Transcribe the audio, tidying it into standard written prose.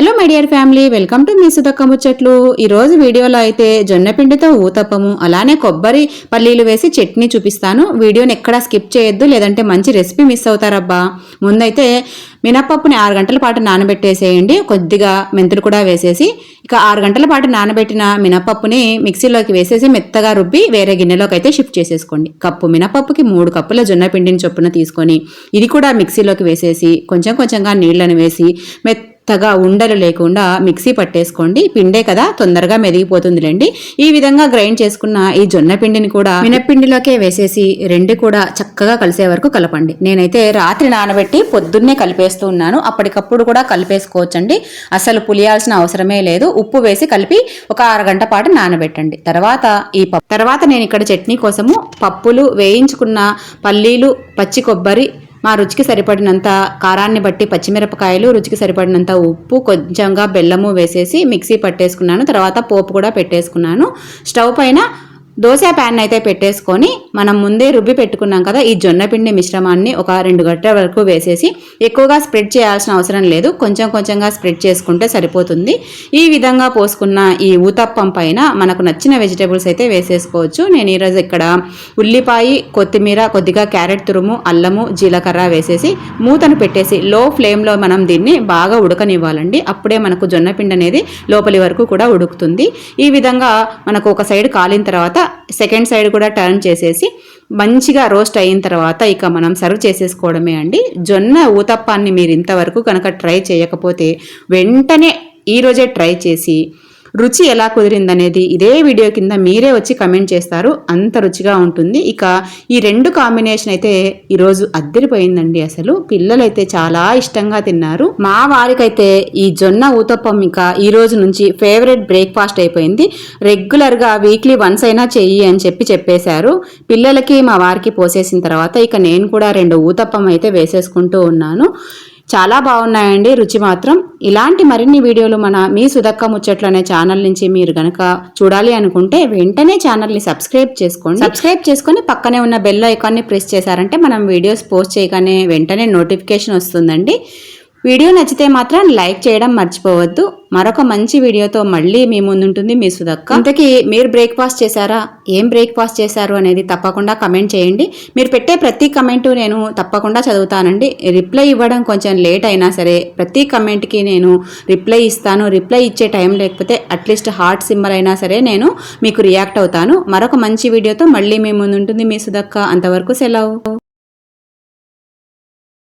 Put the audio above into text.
Hello my dear family, welcome to మీ సుధక్క ముచ్చట్లు. ఈరోజు వీడియోలో అయితే జొన్నపిండితో ఊతప్పము అలానే కొబ్బరి పల్లీలు వేసి చట్నీ చూపిస్తాను. వీడియోని ఎక్కడా స్కిప్ చేయొద్దు, లేదంటే మంచి రెసిపీ మిస్ అవుతారబ్బా. ముందైతే మినప్పప్పుని 6 గంటల పాటు నానబెట్టేసేయండి. కొద్దిగా మెంతులు కూడా వేసేసి ఇక 6 గంటల పాటు నానబెట్టిన మినపప్పుని మిక్సీలోకి వేసేసి మెత్తగా రుబ్బి వేరే గిన్నెలోకి అయితే షిఫ్ట్ చేసేసుకోండి. కప్పు మినపప్పుకి 3 కప్పుల జొన్నపిండిని చొప్పున తీసుకొని ఇది కూడా మిక్సీలోకి వేసేసి కొంచెం కొంచెంగా నీళ్లను వేసి మెత్తగా ఉండలు లేకుండా మిక్సీ పట్టేసుకోండి. పిండే కదా, తొందరగా మెదిగిపోతుందిలేండి. ఈ విధంగా గ్రైండ్ చేసుకున్న ఈ జొన్న పిండిని కూడా మినప్పిండిలోకే వేసేసి రెండు కూడా చక్కగా కలిసే వరకు కలపండి. నేనైతే రాత్రి నానబెట్టి పొద్దున్నే కలిపేస్తూ ఉన్నాను. అప్పటికప్పుడు కూడా కలిపేసుకోవచ్చండి, అసలు పులియాల్సిన అవసరమే లేదు. ఉప్పు వేసి కలిపి ఒక 6 గంట పాటు నానబెట్టండి. తర్వాత నేను ఇక్కడ చట్నీ కోసము పప్పులు, వేయించుకున్న పల్లీలు, పచ్చి కొబ్బరి, మా రుచికి సరిపడినంత కారాన్ని బట్టి పచ్చిమిరపకాయలు, రుచికి సరిపడినంత ఉప్పు, కొంచెంగా బెల్లము వేసేసి మిక్సీ పట్టేసుకున్నాను. తర్వాత పోపు కూడా పెట్టేసుకున్నాను. స్టవ్ పైన దోశ ప్యాన్ అయితే పెట్టేసుకొని మనం ముందే రుబ్బి పెట్టుకున్నాం కదా ఈ జొన్నపిండి మిశ్రమాన్ని ఒక 2 గంటల వరకు వేసేసి ఎక్కువగా స్ప్రెడ్ చేయాల్సిన అవసరం లేదు, కొంచెం కొంచెంగా స్ప్రెడ్ చేసుకుంటే సరిపోతుంది. ఈ విధంగా పోసుకున్న ఈ ఊతప్పం పైన మనకు నచ్చిన వెజిటేబుల్స్ అయితే వేసేసుకోవచ్చు. నేను ఈరోజు ఇక్కడ ఉల్లిపాయ, కొత్తిమీర, కొద్దిగా క్యారెట్ తురుము, అల్లము, జీలకర్ర వేసేసి మూతను పెట్టేసి లో ఫ్లేమ్లో మనం దీన్ని బాగా ఉడకనివ్వాలండి. అప్పుడే మనకు జొన్నపిండి అనేది లోపలి వరకు కూడా ఉడుకుతుంది. ఈ విధంగా మనకు ఒక సైడ్ కాలిన తర్వాత సెకండ్ సైడ్ కూడా టర్న్ చేసేసి మంచిగా రోస్ట్ అయిన తర్వాత ఇక మనం సర్వ్ చేసేసుకోవడమే అండి. జొన్న ఊతప్పాన్ని మీరు ఇంతవరకు కనుక ట్రై చేయకపోతే వెంటనే ఈరోజే ట్రై చేసి రుచి ఎలా కుదిరిందనేది ఇదే వీడియో కింద మీరే వచ్చి కమెంట్ చేస్తారు. అంత రుచిగా ఉంటుంది. ఇక ఈ 2 కాంబినేషన్ అయితే ఈరోజు అద్దరిపోయిందండి. అసలు పిల్లలైతే చాలా ఇష్టంగా తిన్నారు. మా వారికైతే ఈ జొన్న ఊతప్పం ఇక ఈ రోజు నుంచి ఫేవరెట్ బ్రేక్ఫాస్ట్ అయిపోయింది. రెగ్యులర్గా వీక్లీ వన్స్ అయినా చెయ్యి అని చెప్పేశారు. పిల్లలకి మా వారికి పోసేసిన తర్వాత ఇక నేను కూడా 2 ఊతప్పం అయితే వేసేసుకుంటూ ఉన్నాను. చాలా బాగున్నాయండి, రుచి మాత్రం. ఇలాంటి మరిన్ని వీడియోలు మన మీ సుధక్క ముచ్చట్లు అనే ఛానల్ నుంచి మీరు గనక చూడాలి అనుకుంటే వెంటనే ఛానల్ని సబ్స్క్రైబ్ చేసుకోండి. సబ్స్క్రైబ్ చేసుకొని పక్కనే ఉన్న బెల్ ఐకాన్ని ప్రెస్ చేశారంటే మనం వీడియోస్ పోస్ట్ చేయగానే వెంటనే నోటిఫికేషన్ వస్తుందండి. వీడియో నచ్చితే మాత్రం లైక్ చేయడం మర్చిపోవద్దు. మరొక మంచి వీడియోతో మళ్ళీ మీ ముందుంటుంది మీ సుధక్క. ఇంతకీ మీరు బ్రేక్ఫాస్ట్ చేశారా? ఏం బ్రేక్ఫాస్ట్ చేశారు అనేది తప్పకుండా కమెంట్ చేయండి. మీరు పెట్టే ప్రతి కమెంటు నేను తప్పకుండా చదువుతానండి. రిప్లై ఇవ్వడం కొంచెం లేట్ అయినా సరే ప్రతి కమెంట్కి నేను రిప్లై ఇస్తాను. రిప్లై ఇచ్చే టైం లేకపోతే అట్లీస్ట్ హార్ట్ సింబల్ అయినా సరే నేను మీకు రియాక్ట్ అవుతాను. మరొక మంచి వీడియోతో మళ్ళీ మీ ముందుంటుంది మీ సుధక్క. అంతవరకు సెలవు.